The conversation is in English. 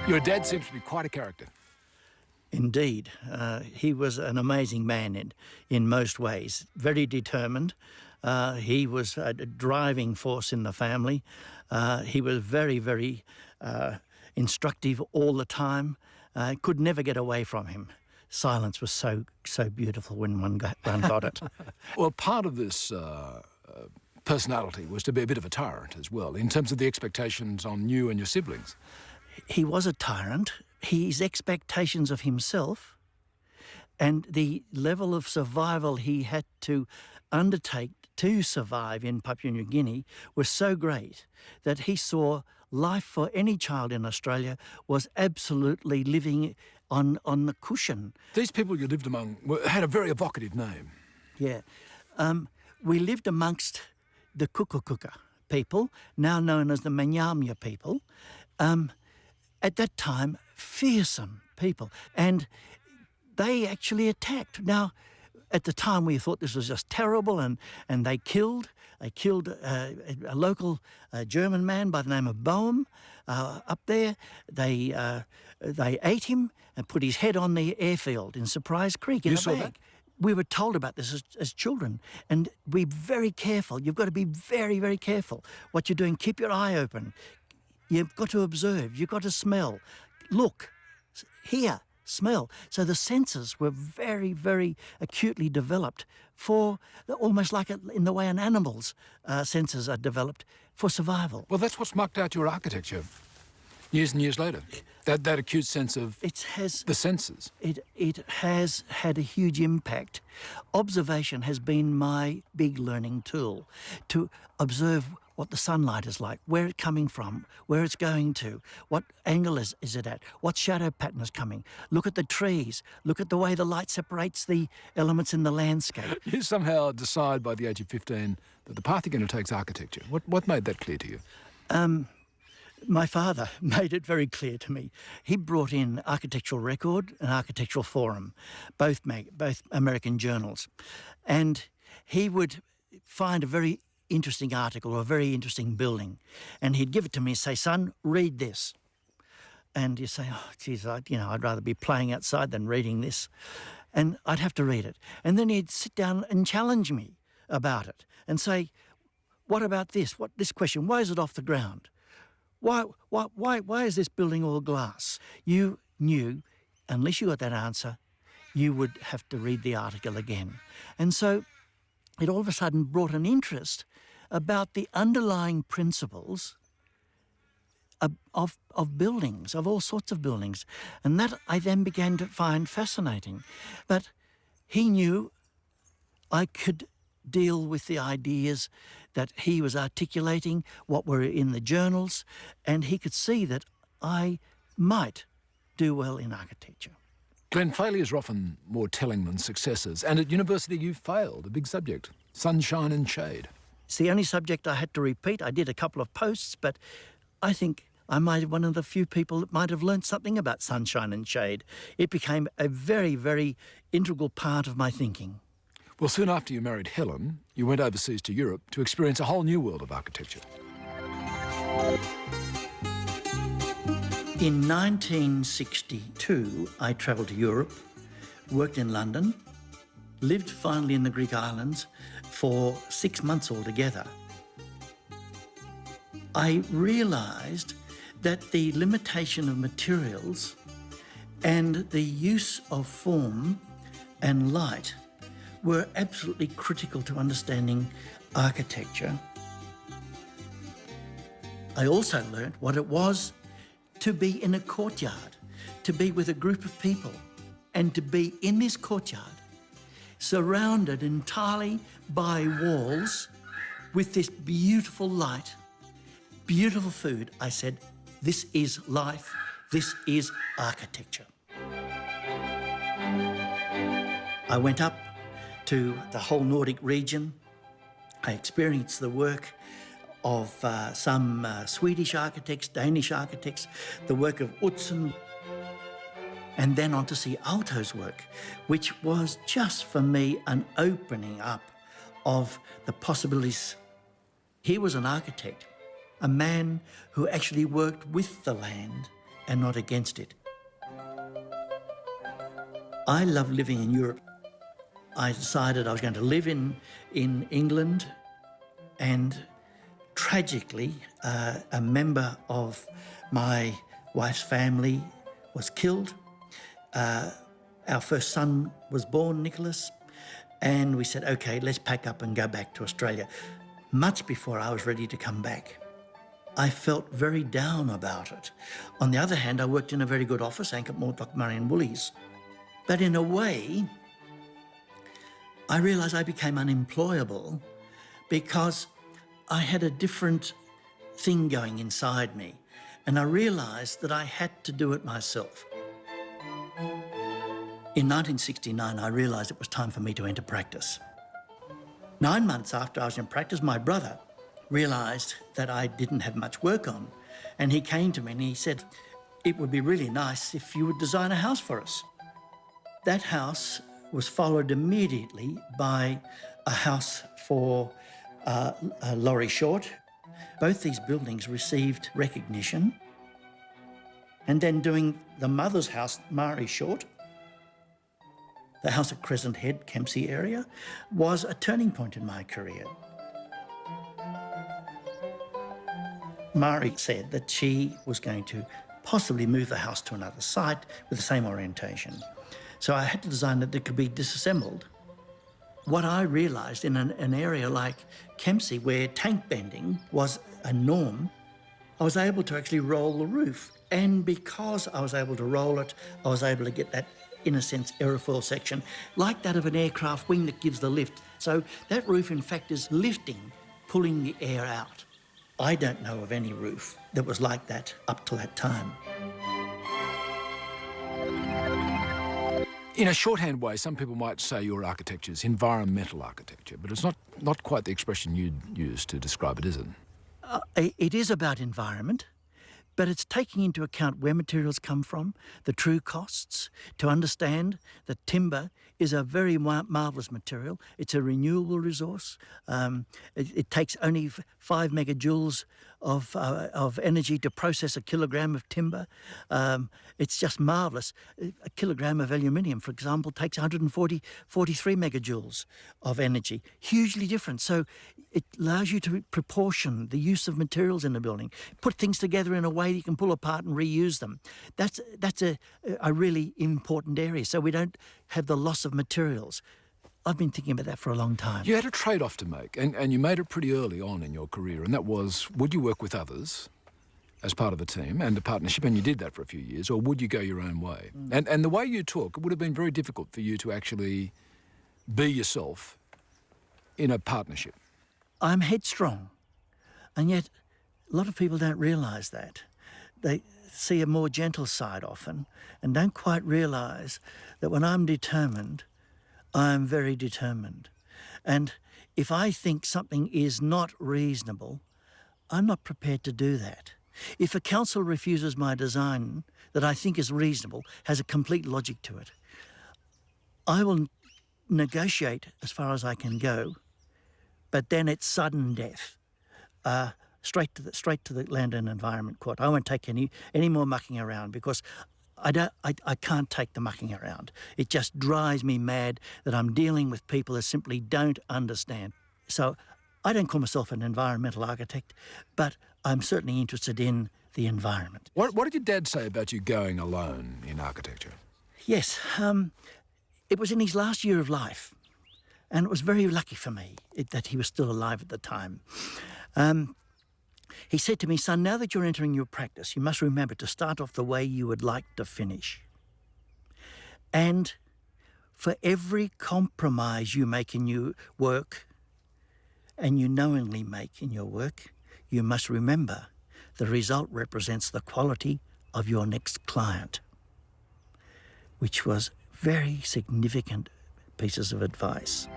Your dad seems to be quite a character. Indeed. He was an amazing man in most ways, very determined. He was a driving force in the family. He was very, very instructive all the time. Could never get away from him. Silence was so beautiful when one got it. Well, part of this personality was to be a bit of a tyrant as well, in terms of the expectations on you and your siblings. He was a tyrant. His expectations of himself and the level of survival he had to undertake to survive in Papua New Guinea was so great that he saw life for any child in Australia was absolutely living on the cushion. These people you lived among had a very evocative name. Yeah. We lived amongst the Kukukuka people, now known as the Manyamya people. At that time, fearsome people. And they actually attacked. Now, at the time, we thought this was just terrible, and they killed a local German man by the name of Boehm up there. They ate him and put his head on the airfield in Surprise Creek in a bag. That? We were told about this as children, and be very careful. You've got to be very, very careful what you're doing. Keep your eye open. You've got to observe. You've got to smell. Look, hear, smell. So the senses were very, very acutely developed for almost like in the way an animal's senses are developed for survival. Well, that's what's mucked out your architecture years and years later. That acute sense of the senses. It has had a huge impact. Observation has been my big learning tool, to observe what the sunlight is like, where it's coming from, where it's going to, what angle is it at, what shadow pattern is coming. Look at the trees, look at the way the light separates the elements in the landscape. You somehow decide by the age of 15 that the path you're going to take is architecture. What made that clear to you? My father made it very clear to me. He brought in Architectural Record and Architectural Forum, both American journals, and he would find a very interesting article or a very interesting building, and he'd give it to me and say, "Son, read this." And you say, "Oh, geez, I'd rather be playing outside than reading this." And I'd have to read it. And then he'd sit down and challenge me about it and say, "What about this? This question? Why is it off the ground? Why is this building all glass?" You knew, unless you got that answer, you would have to read the article again. And so it all of a sudden brought an interest about the underlying principles of buildings, of all sorts of buildings. And that I then began to find fascinating. But he knew I could deal with the ideas that he was articulating, what were in the journals, and he could see that I might do well in architecture. Glenn, failures are often more telling than successes, and at university you failed, a big subject, sunshine and shade. It's the only subject I had to repeat. I did a couple of posts, but I think I might have one of the few people that might have learnt something about sunshine and shade. It became a very, very integral part of my thinking. Well, soon after you married Helen, you went overseas to Europe to experience a whole new world of architecture. In 1962, I travelled to Europe, worked in London, lived finally in the Greek islands for 6 months altogether. I realised that the limitation of materials and the use of form and light were absolutely critical to understanding architecture. I also learnt what it was to be in a courtyard, to be with a group of people, and to be in this courtyard, surrounded entirely by walls with this beautiful light, beautiful food. I said, this is life, this is architecture. I went up to the whole Nordic region. I experienced the work of some Swedish architects, Danish architects, the work of Utzon, and then on to see Aalto's work, which was just for me an opening up of the possibilities. He was an architect, a man who actually worked with the land and not against it. I love living in Europe. I decided I was going to live in England, and tragically, a member of my wife's family was killed. Our first son was born, Nicholas, and we said, okay, let's pack up and go back to Australia. Much before I was ready to come back. I felt very down about it. On the other hand, I worked in a very good office, Ankit Mortlock, Murray and Woolies. But in a way, I realised I became unemployable because I had a different thing going inside me, and I realised that I had to do it myself. In 1969, I realised it was time for me to enter practice. 9 months after I was in practice, my brother realised that I didn't have much work on, and he came to me and he said, it would be really nice if you would design a house for us. That house was followed immediately by a house for Laurie Short. Both these buildings received recognition. And then doing the mother's house, Mari Short, the house at Crescent Head, Kempsey area, was a turning point in my career. Mari said that she was going to possibly move the house to another site with the same orientation. So I had to design that it could be disassembled. What I realised in an area like Kempsey, where tank bending was a norm, I was able to actually roll the roof. And because I was able to roll it, I was able to get that, in a sense, aerofoil section, like that of an aircraft wing that gives the lift. So that roof, in fact, is lifting, pulling the air out. I don't know of any roof that was like that up to that time. In a shorthand way, some people might say your architecture is environmental architecture, but it's not quite the expression you'd use to describe it, is it? It is about environment, but it's taking into account where materials come from, the true costs, to understand that timber is a very marvellous material. It's a renewable resource. It takes only 5 megajoules of energy to process a kilogram of timber. It's just marvellous. A kilogram of aluminium, for example, takes 43 megajoules of energy. Hugely different. So it allows you to proportion the use of materials in the building, put things together in a way you can pull apart and reuse them. That's a really important area, so we don't have the loss of materials. I've been thinking about that for a long time. You had a trade-off to make, and you made it pretty early on in your career, and that was, would you work with others as part of a team and a partnership, and you did that for a few years, or would you go your own way? And the way you took, it would have been very difficult for you to actually be yourself in a partnership. I'm headstrong, and yet a lot of people don't realise that. They see a more gentle side often and don't quite realise that when I'm determined, I'm very determined. And if I think something is not reasonable, I'm not prepared to do that. If a council refuses my design that I think is reasonable, has a complete logic to it, I will negotiate as far as I can go, but then it's sudden death. Straight to the Land and Environment Court. I won't take any more mucking around because I can't take the mucking around. It just drives me mad that I'm dealing with people that simply don't understand. So I don't call myself an environmental architect, but I'm certainly interested in the environment. What did your dad say about you going alone in architecture? Yes, it was in his last year of life, and it was very lucky for me that he was still alive at the time. He said to me, son, now that you're entering your practice, you must remember to start off the way you would like to finish. And for every compromise you make in your work, and you knowingly make in your work, you must remember the result represents the quality of your next client, which was very significant pieces of advice.